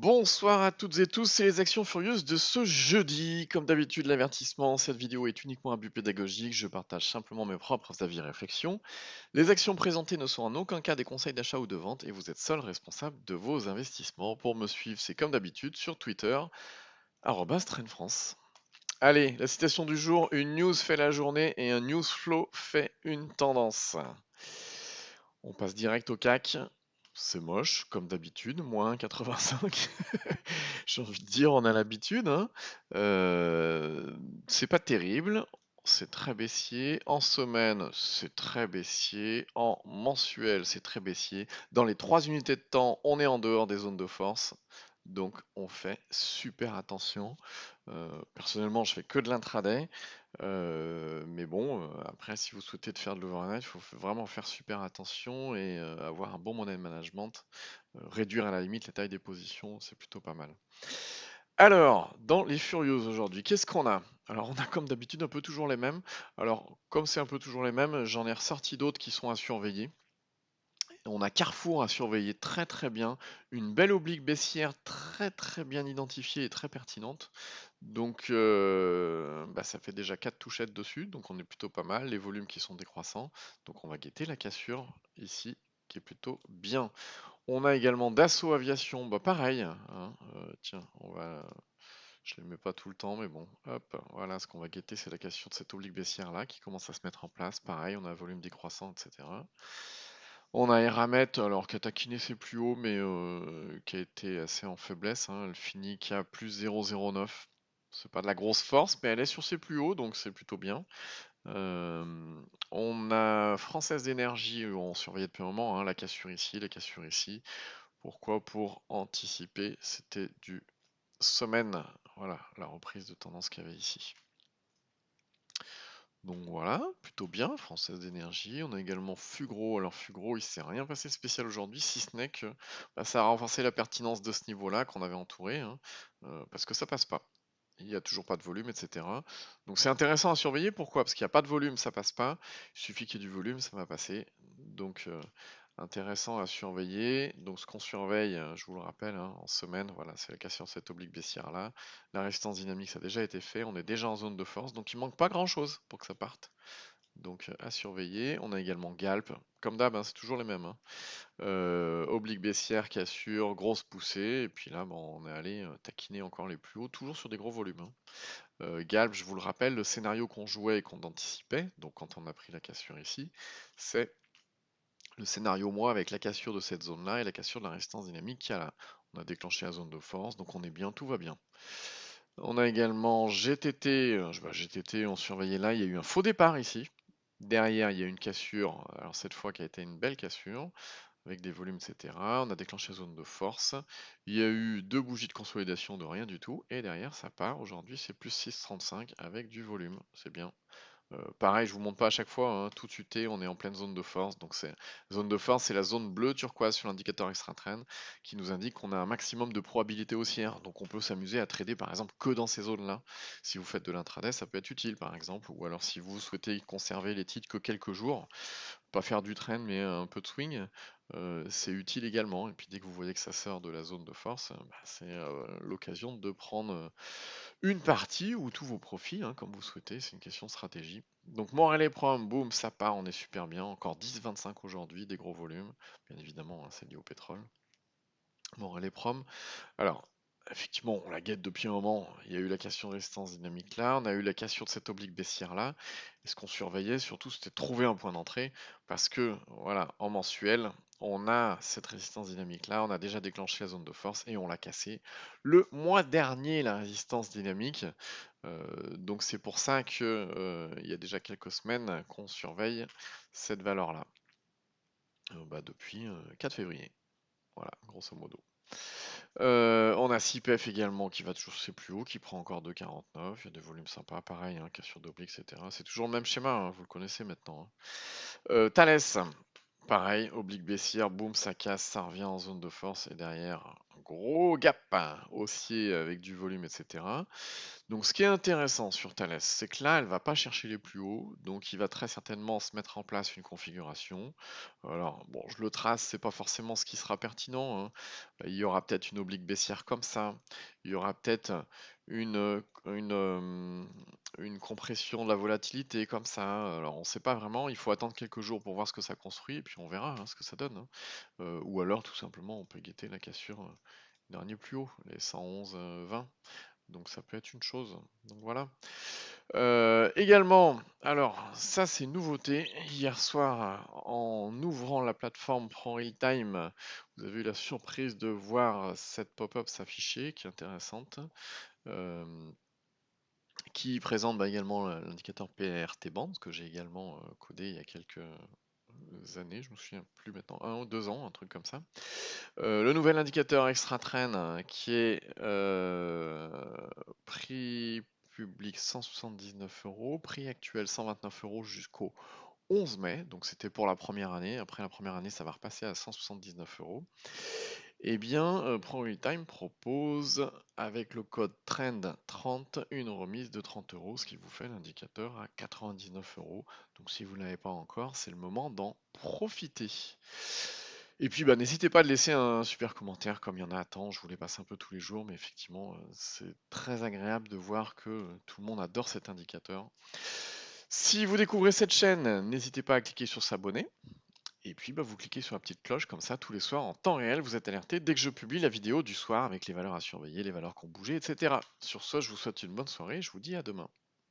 Bonsoir à toutes et tous, c'est les actions furieuses de ce jeudi. Comme d'habitude, l'avertissement, cette vidéo est uniquement un but pédagogique, je partage simplement mes propres avis et réflexions. Les actions présentées ne sont en aucun cas des conseils d'achat ou de vente et vous êtes seul responsable de vos investissements. Pour me suivre, c'est comme d'habitude sur Twitter, @TrendFrance. Allez, la citation du jour, une news fait la journée et un news flow fait une tendance. On passe direct au CAC. C'est moche, comme d'habitude, moins 85. J'ai envie de dire, on a l'habitude, hein. C'est pas terrible, c'est très baissier. En semaine, c'est très baissier. En mensuel, c'est très baissier. Dans les 3 unités de temps, on est en dehors des zones de force. Donc on fait super attention. Personnellement, je fais que de l'intraday. Mais bon, après, si vous souhaitez de faire de l'overnight, il faut vraiment faire super attention et avoir un bon money management. Réduire à la limite la taille des positions, c'est plutôt pas mal. Alors, dans les furieuses aujourd'hui, qu'est-ce qu'on a? Alors, on a comme d'habitude un peu toujours les mêmes. Alors, comme c'est un peu toujours les mêmes, j'en ai ressorti d'autres qui sont à surveiller. On a Carrefour à surveiller très très bien, une belle oblique baissière très très bien identifiée et très pertinente. Donc bah, ça fait déjà 4 touchettes dessus, donc on est plutôt pas mal, les volumes qui sont décroissants. Donc on va guetter la cassure ici, qui est plutôt bien. On a également Dassault Aviation, bah pareil, hein, tiens, je ne les mets pas tout le temps, mais bon, hop, voilà, ce qu'on va guetter, c'est la cassure de cette oblique baissière là qui commence à se mettre en place. Pareil, on a un volume décroissant, etc. On a Eramet, alors qui a taquiné ses plus hauts, mais qui a été assez en faiblesse, hein. Elle finit qu'à plus 0,09. C'est pas de la grosse force, mais elle est sur ses plus hauts, donc c'est plutôt bien. On a Française d'énergie, on surveillait depuis un moment, hein, la cassure ici, la cassure ici. Pourquoi? Pour anticiper, c'était du semaine, voilà, la reprise de tendance qu'il y avait ici. Donc voilà, plutôt bien, Française d'énergie. On a également Fugro. Alors Fugro, il s'est rien passé de spécial aujourd'hui, si ce n'est que bah, ça a renforcé la pertinence de ce niveau-là qu'on avait entouré, hein, parce que ça passe pas. Il n'y a toujours pas de volume, etc. Donc c'est intéressant à surveiller. Pourquoi? Parce qu'il n'y a pas de volume, ça passe pas. Il suffit qu'il y ait du volume, ça va passer. Donc intéressant à surveiller. Donc ce qu'on surveille, je vous le rappelle, hein, en semaine, voilà, c'est la cassure de cette oblique baissière là. La résistance dynamique, ça a déjà été fait. On est déjà en zone de force, donc il manque pas grand-chose pour que ça parte. Donc à surveiller. On a également Galp. Comme d'hab, hein, c'est toujours les mêmes, hein. Oblique baissière, cassure, grosse poussée. Et puis là, bon, on est allé taquiner encore les plus hauts, toujours sur des gros volumes, hein. Galp, je vous le rappelle, le scénario qu'on jouait et qu'on anticipait, donc quand on a pris la cassure ici, c'est le scénario moi avec la cassure de cette zone-là et la cassure de la résistance dynamique qu'il y a là. On a déclenché la zone de force, donc on est bien, tout va bien. On a également GTT, GTT, on surveillait là, il y a eu un faux départ ici. Derrière, il y a une cassure, alors cette fois qui a été une belle cassure, avec des volumes, etc. On a déclenché la zone de force. Il y a eu 2 bougies de consolidation de rien du tout, et derrière ça part. Aujourd'hui, c'est plus 6,35 avec du volume, c'est bien. Pareil, je vous montre pas à chaque fois, hein, tout UT, on est en pleine zone de force. Donc c'est zone de force, c'est la zone bleue turquoise sur l'indicateur extra trend qui nous indique qu'on a un maximum de probabilité haussière. Donc on peut s'amuser à trader par exemple que dans ces zones-là. Si vous faites de l'intraday, ça peut être utile par exemple. Ou alors si vous souhaitez conserver les titres que quelques jours, pas faire du trend mais un peu de swing, c'est utile également. Et puis dès que vous voyez que ça sort de la zone de force, bah, c'est l'occasion de prendre une partie ou tous vos profits, hein, comme vous souhaitez, c'est une question de stratégie. Donc Morel et Prom, boum, ça part, on est super bien. Encore 10,25 aujourd'hui, des gros volumes. Bien évidemment, hein, c'est lié au pétrole. Morel et Prom. Alors, effectivement, on la guette depuis un moment. Il y a eu la cassure de résistance dynamique là, on a eu la cassure de cette oblique baissière là. Et ce qu'on surveillait surtout, c'était de trouver un point d'entrée. Parce que, voilà, en mensuel, on a cette résistance dynamique là, on a déjà déclenché la zone de force et on l'a cassé le mois dernier, la résistance dynamique. Donc c'est pour ça que il y a déjà quelques semaines qu'on surveille cette valeur-là. Bah, depuis 4 février. Voilà, grosso modo. On a CPF également qui va toujours c'est plus haut, qui prend encore 2,49. Il y a des volumes sympas, pareil, hein, cassure d'oblique, etc. C'est toujours le même schéma, hein, vous le connaissez maintenant, hein. Thales, pareil, oblique baissière, boum, ça casse, ça revient en zone de force et derrière, gros gap, hein, haussier avec du volume, etc. Donc ce qui est intéressant sur Thales, c'est que là, elle va pas chercher les plus hauts, donc il va très certainement se mettre en place une configuration. Alors bon, je le trace, c'est pas forcément ce qui sera pertinent, hein. Il y aura peut-être une oblique baissière comme ça, il y aura peut-être une compression de la volatilité comme ça. Alors on sait pas vraiment, il faut attendre quelques jours pour voir ce que ça construit, et puis on verra hein, ce que ça donne, hein. Ou alors tout simplement on peut guetter la cassure dernier plus haut, les 111,20. Donc ça peut être une chose. Donc voilà. Également, alors ça c'est une nouveauté. Hier soir, en ouvrant la plateforme ProRealTime, vous avez eu la surprise de voir cette pop-up s'afficher, qui est intéressante, euh, qui présente également l'indicateur PRT Band, que j'ai également codé il y a quelques années, je me souviens plus maintenant, 1 ou 2 ans, un truc comme ça. Le nouvel indicateur extra trend qui est prix public 179 euros, prix actuel 129 euros jusqu'au 11 mai, donc c'était pour la première année. Après la première année, ça va repasser à 179 euros. Eh bien, ProRealTime propose avec le code TREND30 une remise de 30 euros, ce qui vous fait l'indicateur à 99 euros. Donc si vous ne l'avez pas encore, c'est le moment d'en profiter. Et puis bah, n'hésitez pas à laisser un super commentaire comme il y en a à tant, je vous les passe un peu tous les jours, mais effectivement c'est très agréable de voir que tout le monde adore cet indicateur. Si vous découvrez cette chaîne, n'hésitez pas à cliquer sur s'abonner. Et puis bah, vous cliquez sur la petite cloche, comme ça tous les soirs en temps réel vous êtes alerté dès que je publie la vidéo du soir avec les valeurs à surveiller, les valeurs qui ont bougé, etc. Sur ce, je vous souhaite une bonne soirée et je vous dis à demain.